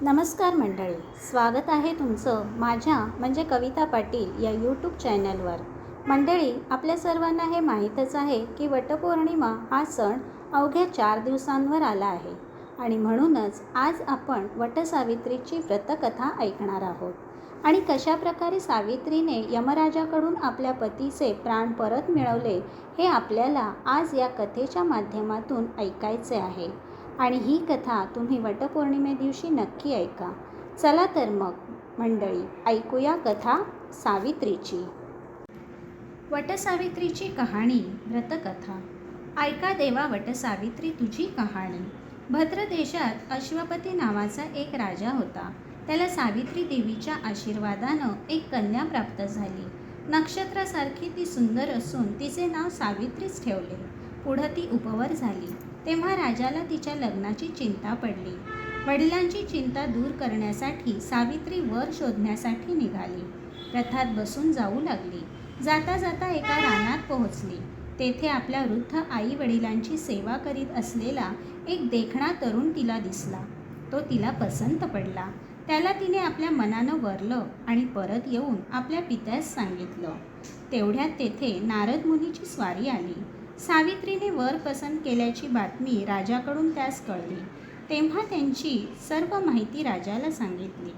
नमस्कार मंडळी, स्वागत आहे तुमचं माझ्या म्हणजे कविता पाटील या यूट्यूब चॅनलवर. मंडळी, आपल्या सर्वांना हे माहीतच आहे की वटपौर्णिमा हा सण अवघ्या 4 दिवसांवर आला आहे आणि म्हणूनच आज आपण वटसावित्रीची व्रतकथा ऐकणार आहोत. आणि कशाप्रकारे सावित्रीने यमराजाकडून आपल्या पतीचे प्राण परत मिळवले हे आपल्याला आज या कथेच्या माध्यमातून ऐकायचे आहे. आणि ही कथा तुम्ही वटपौर्णिमे दिवशी नक्की ऐका. चला तर मग मंडळी, ऐकूया कथा सावित्रीची. वटसावित्रीची कहाणी. व्रतकथा. ऐका देवा वटसावित्री तुझी कहाणी. भद्र देशात अश्वपती नावाचा एक राजा होता. त्याला सावित्री देवीच्या आशीर्वादानं एक कन्या प्राप्त झाली. नक्षत्रासारखी ती सुंदर असून तिचे नाव सावित्रीच ठेवले. पुढं ती उपवर झाली तेव्हा राजाला तिच्या लग्नाची चिंता पडली. वडिलांची चिंता दूर करण्यासाठी सावित्री वर शोधण्यासाठी निघाली. रथात बसून जाऊ लागली. जाता जाता एका रानात पोहोचली. तेथे आपल्या वृद्ध आई वडिलांची सेवा करीत असलेला एक देखणा तरुण तिला दिसला. तो तिला पसंत पडला. त्याला तिने आपल्या मनानं वरलं आणि परत येऊन आपल्या पित्यास सांगितलं. तेवढ्यात तेथे नारद मुनीची स्वारी आली. सावित्रीने वर पसंत केल्याची बातमी राजाकडून त्यास कळली. तेव्हा त्यांची सर्व माहिती राजाला सांगितली.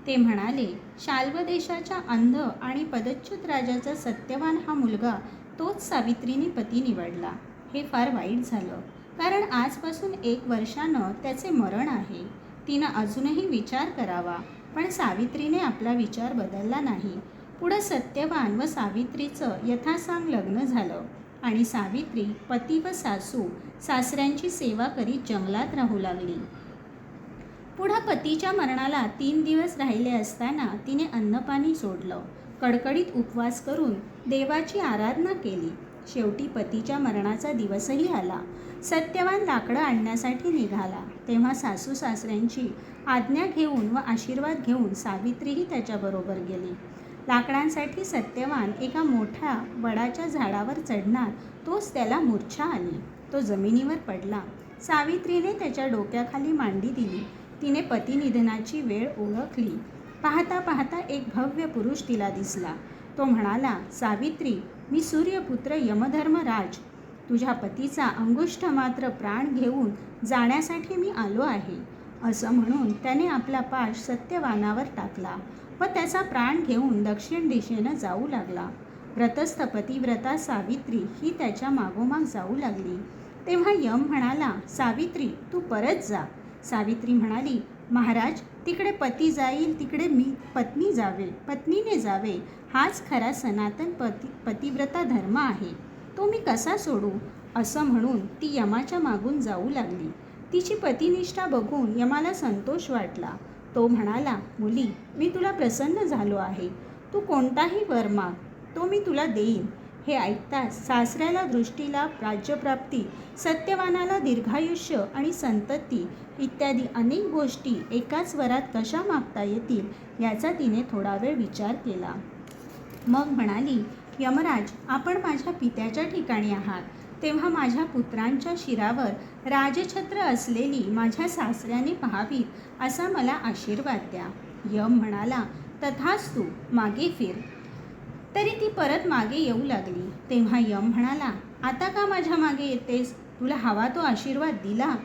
ते म्हणाले, शाल्व देशाच्या अंध आणि पदच्युत राजाचा सत्यवान हा मुलगा तोच सावित्रीने पती निवडला. हे फार वाईट झालं, कारण आजपासून 1 वर्षानं त्याचे मरण आहे. तिनं अजूनही विचार करावा, पण सावित्रीने आपला विचार बदलला नाही. पुढं सत्यवान व सावित्रीचं यथासांग लग्न झालं आणि सावित्री पती व सासऱ्यांची सेवा करीत जंगलात राहू लागली. पुढं पतीच्या मरणाला 3 दिवस राहिले असताना तिने अन्नपाणी सोडलं. कडकडीत उपवास करून देवाची आराधना केली. शेवटी पतीच्या मरणाचा दिवसही आला. सत्यवान लाकडं आणण्यासाठी निघाला तेव्हा सासऱ्यांची आज्ञा घेऊन व आशीर्वाद घेऊन सावित्रीही त्याच्याबरोबर गेली. लाकडांसाठी सत्यवान एका मोठ्या वडाच्या झाडावर चढणार तोच त्याला मूर्छा आली. तो जमिनीवर पडला. सावित्रीने त्याच्या डोक्याखाली मांडी दिली. तिने पतिनिधनाची वेळ ओळखली. पाहता पाहता एक भव्य पुरुष तिला दिसला. तो म्हणाला, सावित्री, मी सूर्यपुत्र यमधर्मराज तुझ्या पतीचा अंगुष्ठ मात्र प्राण घेऊन जाण्यासाठी मी आलो आहे. असं म्हणून त्याने आपला पाश सत्यवानावर टाकला व त्याचा प्राण घेऊन दक्षिण दिशेनं जाऊ लागला. व्रतस्थ पतिव्रता सावित्री ही त्याच्या मागोमाग जाऊ लागली. तेव्हा यम म्हणाला, सावित्री, तू परत जा. सावित्री म्हणाली, महाराज, तिकडे पती जाईल तिकडे मी पत्नीने जावे हाच खरा सनातन पतिव्रता धर्म आहे. तो मी कसा सोडू? असं म्हणून ती यमाच्या मागून जाऊ लागली. तिची पतिनिष्ठा बघून यमाला संतोष वाटला. तो म्हणाला, मुली, मी तुला प्रसन्न झालो आहे. तू कोणताही वर माग, तो मी तुला देईन. हे ऐकताच सासऱ्याला दृष्टीलाभ, राज्यप्राप्ती, सत्यवानाला दीर्घायुष्य आणि संतती इत्यादी अनेक गोष्टी एकाच वरात कशा मागता येतील याचा तिने थोडा वेळ विचार केला. मग म्हणाली, यमराज, आपण माझ्या पित्याच्या ठिकाणी आहात तेव्हा माझ्या पुत्रांच्या शिरावर राजछत्र असलेली माझ्या सासऱ्याने पाहावीत असा मला आशीर्वाद द्या. यम म्हणाला, तथास्तु, मागे फिर. तरी ती परत मागे येऊ लागली. तेव्हा यम म्हणाला, आता का माझ्या मागे येतेस? तुला हवा तो आशीर्वाद दिला.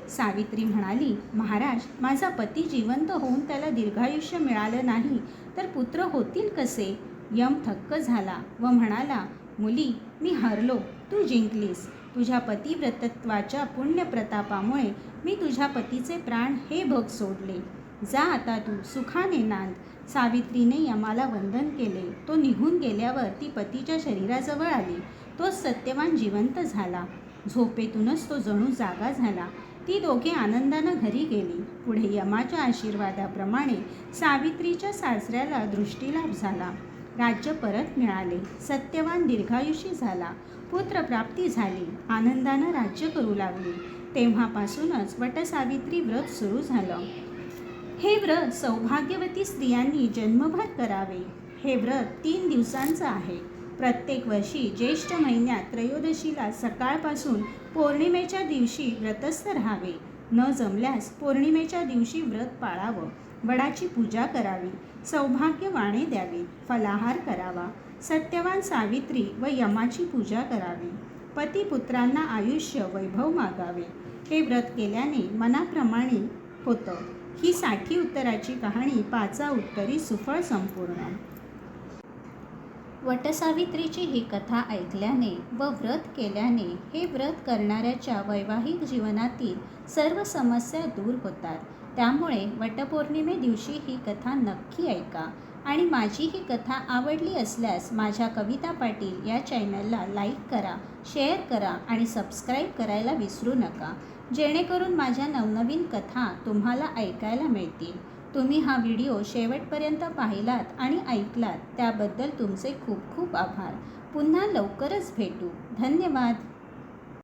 सावित्री म्हणाली, महाराज, माझा पती जिवंत होऊन त्याला दीर्घायुष्य मिळालं नाही तर पुत्र होतील कसे? यम थक्क झाला व म्हणाला, मुली, मी हरलो, तू जिंकलीस. तुझ्या पतिव्रतत्वाच्या पुण्यप्रतापामुळे मी तुझ्या पतीचे प्राण हे भोग सोडले. जा आता तू सुखाने नांद. सावित्रीने यमाला वंदन केले. तो निघून गेल्यावर ती पतीच्या शरीराजवळ आली. तो सत्यवान जिवंत झाला. झोपेतूनच तो जणू जागा झाला. ती दोघे आनंदानं घरी गेली. पुढे यमाच्या आशीर्वादाप्रमाणे सावित्रीच्या सासऱ्याला दृष्टीलाभ झाला. राज्य परत मिळाले. सत्यवान दीर्घायुषी झाला. पुत्रप्राप्ती झाली. आनंदानं राज्य करू लागली. तेव्हापासूनच वटसावित्री व्रत सुरू झालं. हे व्रत सौभाग्यवती स्त्रियांनी जन्मभर करावे. हे व्रत 3 दिवसांचं आहे. प्रत्येक वर्षी ज्येष्ठ महिन्यात त्रयोदशीला सकाळपासून पौर्णिमेच्या दिवशी व्रतस्थ राहावे. न जमल्यास पौर्णिमेच्या दिवशी व्रत पाळावं, वडाची पूजा करावी, सौभाग्यवाणे द्यावी, फलाहार करावा, सत्यवान सावित्री व यमाची पूजा करावी, पतिपुत्रांना आयुष्य वैभव मागावे. हे व्रत केल्याने मनाप्रमाणे होतं. ही 60 उत्तराची कहाणी पाचा उत्तरी सुफळ संपूर्ण. वटसावित्रीची ही कथा ऐकल्याने व व्रत केल्याने हे व्रत करणाऱ्याच्या वैवाहिक जीवनातील सर्व समस्या दूर होतात. त्यामुळे वटपौर्णिमे दिवशी ही कथा नक्की ऐका. आणि माझी ही कथा आवडली असल्यास माझ्या कविता पाटील या चॅनलला लाईक करा, शेअर करा आणि सबस्क्राईब करायला विसरू नका, जेणेकरून माझ्या नवनवीन कथा तुम्हाला ऐकायला मिळतील. तुम्ही हा व्हिडिओ शेवटपर्यंत पाहिलात आणि ऐकलात त्याबद्दल तुमचे खूप खूप आभार. पुन्हा लवकरच भेटू. धन्यवाद.